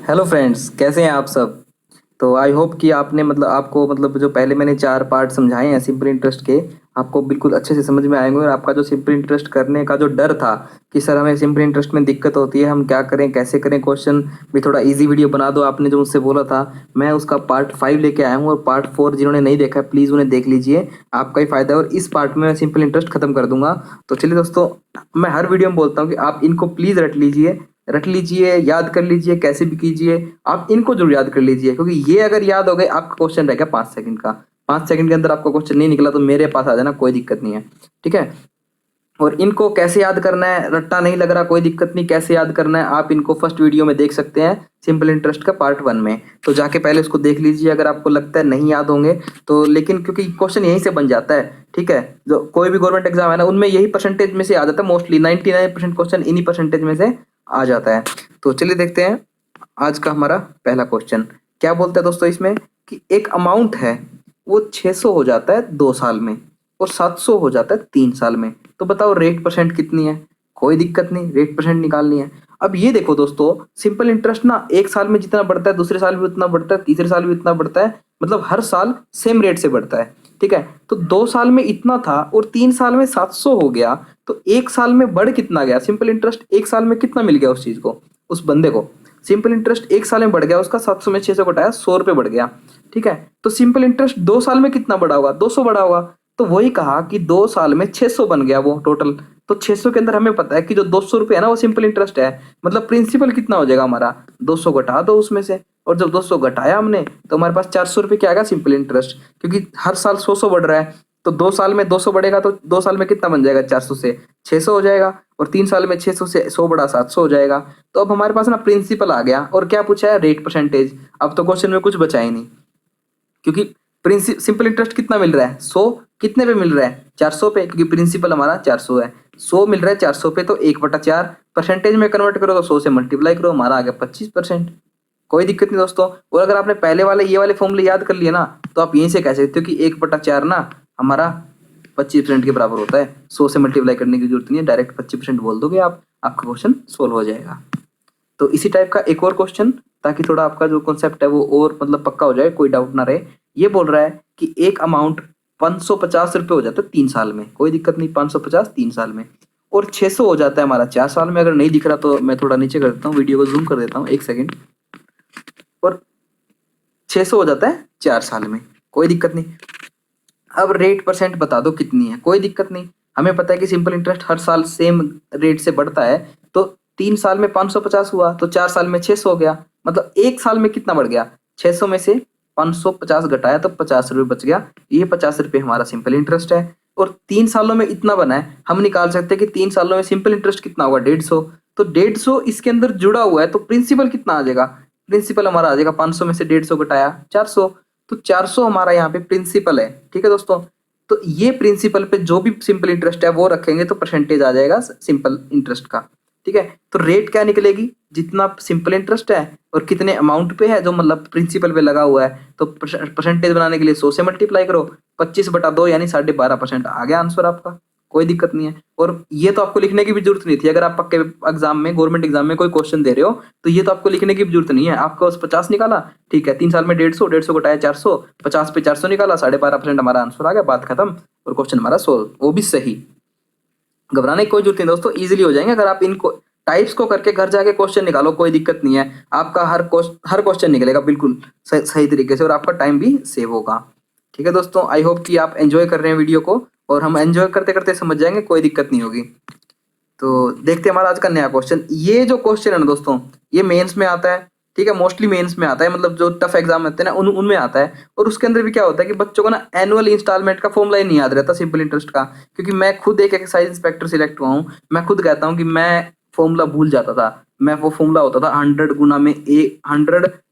Hello friends, कैसे हैं आप सब। तो आई होप कि आपने आपको जो पहले मैंने 4 पार्ट समझाए हैं सिंपल इंटरेस्ट के, आपको बिल्कुल अच्छे से समझ में आएंगे। और आपका जो सिंपल इंटरेस्ट करने का जो डर था कि सर हमें सिंपल इंटरेस्ट में दिक्कत होती है, हम क्या करें कैसे करें, क्वेश्चन भी थोड़ा इजी वीडियो बना दो, आपने जो मुझसे बोला था, मैं उसका पार्ट 5 लेके आया हूँ। और पार्ट 4 जिन्होंने नहीं देखा है प्लीज़ उन्हें देख लीजिए, आपका ही फायदा है। और इस पार्ट में मैं सिंपल इंटरेस्ट खत्म कर दूंगा। तो चलिए दोस्तों, मैं हर वीडियो में बोलता हूँ कि आप इनको प्लीज़ रट लीजिए, याद कर लीजिए, कैसे भी कीजिए, आप इनको जरूर याद कर लीजिए। क्योंकि ये अगर याद हो गए, आपका क्वेश्चन रह गया 5 सेकंड का, 5 सेकंड के अंदर आपका क्वेश्चन नहीं निकला तो मेरे पास आ जाना, कोई दिक्कत नहीं है। ठीक है। और इनको कैसे याद करना है, रट्टा नहीं लग रहा कोई दिक्कत नहीं, कैसे याद करना है आप इनको फर्स्ट वीडियो में देख सकते हैं, सिंपल इंटरेस्ट का पार्ट 1 में। तो जाके पहले उसको देख लीजिए, अगर आपको लगता है नहीं याद होंगे तो। लेकिन क्योंकि क्वेश्चन यहीं से बन जाता है, ठीक है, जो कोई भी गवर्नमेंट एग्जाम है ना, उनमें यही परसेंटेज में से आ जाता है, मोस्टली 99% क्वेश्चन इन्हीं परसेंटेज में से आ जाता है। तो चलिए देखते हैं आज का हमारा पहला क्वेश्चन क्या बोलता है दोस्तों इसमें, कि एक अमाउंट है वो 600 हो जाता है 2 साल में और 700 हो जाता है 3 साल में। तो बताओ रेट परसेंट कितनी है। कोई दिक्कत नहीं, रेट परसेंट निकालनी है। अब ये देखो दोस्तों, सिंपल इंटरेस्ट ना एक साल में जितना बढ़ता है दूसरे साल भी उतना बढ़ता है, तीसरे साल भी उतना बढ़ता है, मतलब हर साल सेम रेट से बढ़ता है। ठीक है। तो 2 साल में इतना था और 3 साल में 700 हो गया, तो एक साल में बढ़ कितना गया। सिंपल इंटरेस्ट एक साल में कितना मिल गया उस चीज को, उस बंदे को। सिंपल इंटरेस्ट एक साल में बढ़ गया उसका, 700 में 600 घटाया 100 रुपये बढ़ गया। ठीक है। तो सिंपल इंटरेस्ट 2 साल में कितना बढ़ा होगा, 200 बढ़ा होगा। तो वही कहा कि 2 साल में 600 बन गया वो टोटल। तो 600 के अंदर हमें पता है कि जो 200 रुपये है ना वो सिंपल इंटरेस्ट है। मतलब प्रिंसिपल कितना हो जाएगा हमारा, 200 घटा दो उसमें से। और जब 200 घटाया हमने तो हमारे पास 400 रुपये क्या आएगा, सिंपल इंटरेस्ट। क्योंकि हर साल 100 बढ़ रहा है, तो 2 साल में 200 बढ़ेगा तो 2 साल में कितना बन जाएगा, 400 से 600 हो जाएगा। और 3 साल में 600 से 100 बढ़ा 700 हो जाएगा। तो अब हमारे पास ना प्रिंसिपल आ गया। और क्या पूछा है, रेट परसेंटेज। अब तो क्वेश्चन में कुछ बचा ही नहीं, क्योंकि सिंपल इंटरेस्ट कितना मिल रहा है, 100 कितने पे मिल रहा है, 400 पे, क्योंकि प्रिंसिपल हमारा 400 है। 100 मिल रहा है 400 पे, तो 1/4 परसेंटेज में कन्वर्ट करो तो 100 से मल्टीप्लाई करो, हमारा आ गया 25%। कोई दिक्कत नहीं दोस्तों। और अगर आपने पहले वाले ये वाले फॉर्मूले याद कर लिए ना, तो आप यहीं से कह सकते हो कि 1/4 ना हमारा 25% के बराबर होता है। 100 से मल्टीप्लाई करने की जरूरत नहीं है, डायरेक्ट 25% बोल दोगे आप, आपका क्वेश्चन सोल्व हो जाएगा। तो इसी टाइप का एक और क्वेश्चन, ताकि थोड़ा आपका जो कॉन्सेप्ट है वो और पक्का हो जाए, कोई डाउट ना रहे। ये बोल रहा है कि एक अमाउंट 550 रुपये हो जाता है 3 साल में। कोई दिक्कत नहीं, 550 3 साल में। और 600 हो जाता है हमारा 4 साल में। अगर नहीं दिख रहा तो मैं थोड़ा नीचे कर देता हूँ, वीडियो को जूम कर देता हूँ 1 सेकेंड। और 600 हो जाता है 4 साल में। कोई दिक्कत नहीं। अब रेट परसेंट बता दो कितनी है। कोई दिक्कत नहीं, हमें पता है कि सिंपल इंटरेस्ट हर साल सेम रेट से बढ़ता है। तो 3 साल में 550 हुआ तो 4 साल में 600 हो गया। मतलब एक साल में कितना बढ़ गया, 600 में से 550 घटाया तो 50 रुपये बच गया। ये 50 रुपये हमारा सिंपल इंटरेस्ट है। और 3 सालों में इतना बना है, हम निकाल सकते हैं कि 3 सालों में सिंपल इंटरेस्ट कितना होगा, 150। तो 150 इसके अंदर जुड़ा हुआ है, तो प्रिंसिपल कितना आ जाएगा, प्रिंसिपल हमारा आ जाएगा 500 में से 150 घटाया 400। तो 400 हमारा यहाँ पे प्रिंसिपल है। ठीक है दोस्तों। तो ये प्रिंसिपल पे जो भी सिंपल इंटरेस्ट है वो रखेंगे तो परसेंटेज आ जाएगा सिंपल इंटरेस्ट का। ठीक है। तो रेट क्या निकलेगी, जितना सिंपल इंटरेस्ट है और कितने अमाउंट पे है जो मतलब प्रिंसिपल पे लगा हुआ है, तो परसेंटेज बनाने के लिए 100 से मल्टीप्लाई करो, 25/2 यानी 12.5% आ गया आंसर आपका। कोई दिक्कत नहीं है। और ये तो आपको लिखने की भी जरूरत नहीं थी, अगर आप पक्के एग्जाम में, गवर्नमेंट एग्जाम में कोई क्वेश्चन दे रहे हो तो ये तो आपको लिखने की भी जरूरत नहीं है। आपको बस 50 निकाला, ठीक है, 3 साल में 150, 150 घटाया 400, 50 पे 400 निकाला, 12.5% हमारा आंसर आ गया, बात खत्म। और क्वेश्चन हमारा सोल्व, वो भी सही। घबराने की कोई जरूरत नहीं दोस्तों, इजीली हो जाएंगे। अगर आप इनको टाइप्स को करके घर जाके क्वेश्चन निकालो, कोई दिक्कत नहीं है, आपका हर क्वेश्चन निकलेगा बिल्कुल सही तरीके से, और आपका टाइम भी सेव होगा। ठीक है दोस्तों, आई होप कि आप एंजॉय कर रहे हैं वीडियो को, और हम एंजॉय करते करते समझ जाएंगे, कोई दिक्कत नहीं होगी। तो देखते हैं हमारा आज का नया क्वेश्चन। ये जो क्वेश्चन है ना दोस्तों, ये मेंस में आता है। ठीक है, मोस्टली मेंस में आता है, मतलब जो टफ एग्जाम होते हैं ना उनमें आता है। और उसके अंदर भी क्या होता है कि बच्चों को ना एनुअल इंस्टॉलमेंट का फॉर्मूला ही नहीं याद रहता सिंपल इंटरेस्ट का। क्योंकि मैं खुद एक एक्साइज इंस्पेक्टर सिलेक्ट हुआ हूँ, मैं खुद कहता हूँ कि मैं फॉर्मूला भूल जाता था। मैं वो फॉर्मूला होता था 100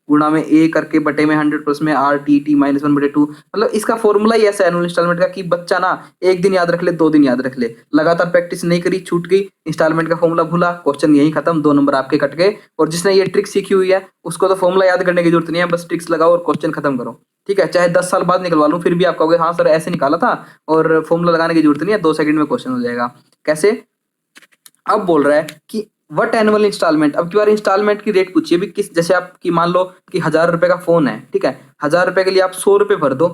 गुना में ए करके बटे में 100 प्लस में RTT -1/2। मतलब इसका फॉर्मूला ही ऐसा है एनुअल इंस्टॉलमेंट का, कि बच्चा ना एक दिन याद रख ले, 2 दिन याद रख ले, लगातार प्रैक्टिस नहीं करी, छूट गई, इंस्टॉलमेंट का फॉर्मूला भूला, क्वेश्चन यही खत्म, 2 नंबर आपके कट गए। और जिसने ये ट्रिक सीखी हुई है उसको तो फॉर्मूला याद करने की जरूरत नहीं है, बस ट्रिक्स लगाओ और क्वेश्चन खत्म करो। ठीक है, चाहे 10 साल बाद निकलवा लूं फिर भी आप कहोगे हाँ सर ऐसे निकाला था, और फॉर्मूला लगाने की जरूरत नहीं है, 2 सेकंड में क्वेश्चन हो जाएगा। कैसे, अब बोल रहा है कि व्हाट एनुअल इंस्टॉलमेंट, अब की बार इंस्टॉलमेंट की रेट पूछिए भी किस, जैसे आपकी मान लो कि 1000 रुपए का फोन है, ठीक है, 1000 रुपए के लिए आप 100 रुपए भर दो,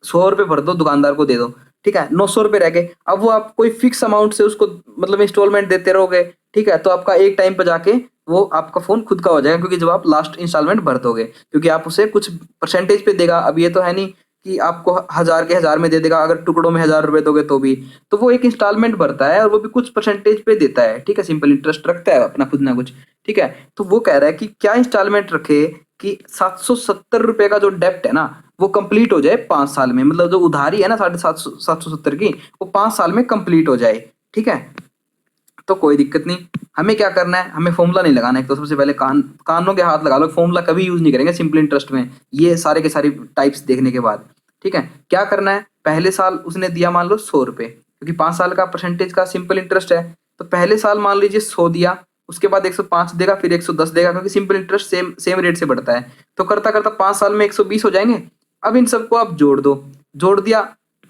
100 रुपए भर दो, दुकानदार को दे दो, ठीक है, 900 रुपए रह गए। अब वो आप कोई फिक्स अमाउंट से उसको मतलब इंस्टॉलमेंट देते रहोगे, ठीक है, तो आपका एक टाइम पे जाके वो आपका फोन खुद का हो जाएगा, क्योंकि जब आप लास्ट इंस्टॉलमेंट भर दोगे, क्योंकि आप उसे कुछ परसेंटेज पे देगा। अब ये तो है नहीं कि आपको 1000 के 1000 में दे देगा, अगर टुकड़ों में 1000 रुपए दोगे तो भी, तो वो एक इंस्टॉलमेंट भरता है और वो भी कुछ परसेंटेज पे देता है, ठीक है, सिंपल इंटरेस्ट रखता है अपना कुछ ना कुछ, ठीक है। तो वो कह रहा है कि क्या इंस्टॉलमेंट रखे कि 770 रुपए का जो डेप्ट है ना वो कंप्लीट हो जाए 5 साल में, मतलब जो उधारी है ना 770 की, वो 5 साल में कंप्लीट हो जाए, ठीक है। तो कोई दिक्कत नहीं, हमें क्या करना है, हमें फॉर्मूला नहीं लगाना है, तो सबसे पहले कानों के हाथ लगा लो, फॉर्मूला कभी यूज नहीं करेंगे सिंपल इंटरेस्ट में, ये सारे के सारी टाइप्स देखने के बाद, ठीक है। क्या करना है, पहले साल उसने दिया मान लो 100 रुपए, क्योंकि 5 साल का परसेंटेज का सिंपल इंटरेस्ट है, तो पहले साल मान लीजिए 100 दिया, उसके बाद 105 देगा, फिर 110 देगा, क्योंकि simple interest same same rate से बढ़ता है। तो करता करता 5 साल में 120 हो जाएंगे। अब इन सबको आप जोड़ दो, जोड़ दिया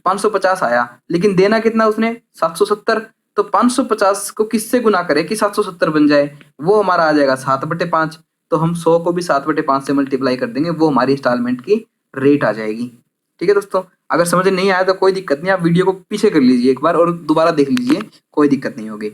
550 आया, लेकिन देना कितना उसने 770, तो 550 को किससे गुना करें कि 770 बन जाए, वो हमारा आ जाएगा 7/5। तो हम 100 को भी 7/5 से मल्टीप्लाई कर देंगे, वो हमारी इंस्टॉलमेंट की रेट आ जाएगी, ठीक है दोस्तों। अगर समझ नहीं आया तो कोई दिक्कत नहीं, आप वीडियो को पीछे कर लीजिए एक बार और दोबारा देख लीजिए, कोई दिक्कत नहीं होगी।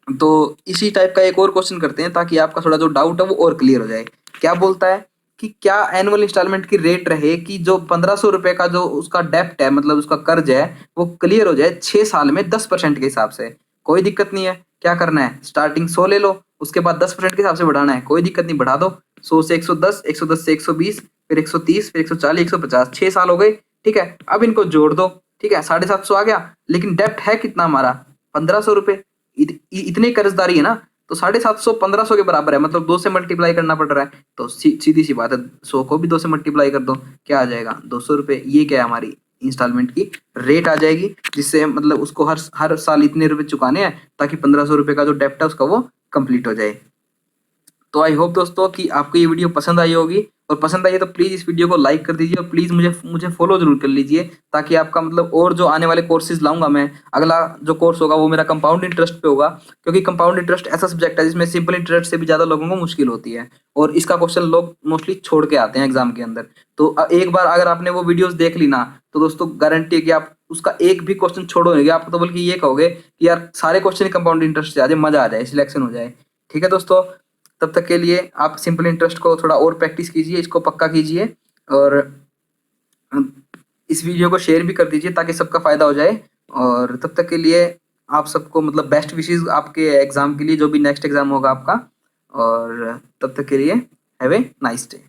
तो इसी टाइप का एक और क्वेश्चन करते हैं ताकि आपका थोड़ा जो डाउट है वो और क्लियर हो जाए। क्या बोलता है कि क्या एनुअल इंस्टॉलमेंट की रेट रहे कि जो 1500 रुपए का जो उसका डेप्ट है, मतलब उसका कर्ज है, वो क्लियर हो जाए 6 साल में 10% के हिसाब से। कोई दिक्कत नहीं है, क्या करना है, स्टार्टिंग 100 ले लो, उसके बाद 10% के हिसाब से बढ़ाना है, कोई दिक्कत नहीं, बढ़ा दो 100 से 110, 110 से 120, फिर 130, फिर 140, 150, 6 साल हो गए, ठीक है। अब इनको जोड़ दो, ठीक है, 750 आ गया, लेकिन डेप्ट है कितना हमारा 1500 रुपए, इतने कर्जदारी है ना, तो 750 1500 के बराबर है, मतलब 2 से मल्टीप्लाई करना पड़ रहा है, तो सीधी सी बात है, 100 को भी 2 से मल्टीप्लाई कर दो, क्या आ जाएगा 200 रुपए, ये क्या है हमारी इंस्टॉलमेंट की रेट आ जाएगी, जिससे मतलब उसको हर हर साल इतने रुपए चुकाने हैं ताकि 1500 रुपए का जो डेप्ट है उसका वो कंप्लीट हो जाए। तो आई होप दोस्तों कि आपको ये वीडियो पसंद आई होगी, और पसंद आई है तो प्लीज इस वीडियो को लाइक कर दीजिए, और प्लीज मुझे मुझे फॉलो जरूर कर लीजिए, ताकि आपका मतलब और जो आने वाले कोर्सेज लाऊंगा मैं, अगला जो कोर्स होगा वो मेरा कंपाउंड इंटरेस्ट पे होगा, क्योंकि कंपाउंड इंटरेस्ट ऐसा सब्जेक्ट है जिसमें सिंपल इंटरेस्ट से भी ज्यादा लोगों को मुश्किल होती है, और इसका क्वेश्चन लोग मोस्टली छोड़ के आते हैं एग्जाम के अंदर। तो एक बार अगर आपने वो वीडियोस देख ली ना, तो दोस्तों गारंटी है कि आप उसका एक भी क्वेश्चन छोड़ोगे, आप तो बल्कि ये कहोगे कि यार सारे क्वेश्चन कंपाउंड इंटरेस्ट से आ जाए, मजा आ जाए, सिलेक्शन हो जाए, ठीक है दोस्तों। तब तक के लिए आप सिंपल इंटरेस्ट को थोड़ा और प्रैक्टिस कीजिए, इसको पक्का कीजिए, और इस वीडियो को शेयर भी कर दीजिए ताकि सबका फायदा हो जाए। और तब तक के लिए आप सबको मतलब बेस्ट विशेस आपके एग्जाम के लिए, जो भी नेक्स्ट एग्जाम होगा आपका। और तब तक के लिए हैव ए नाइस डे।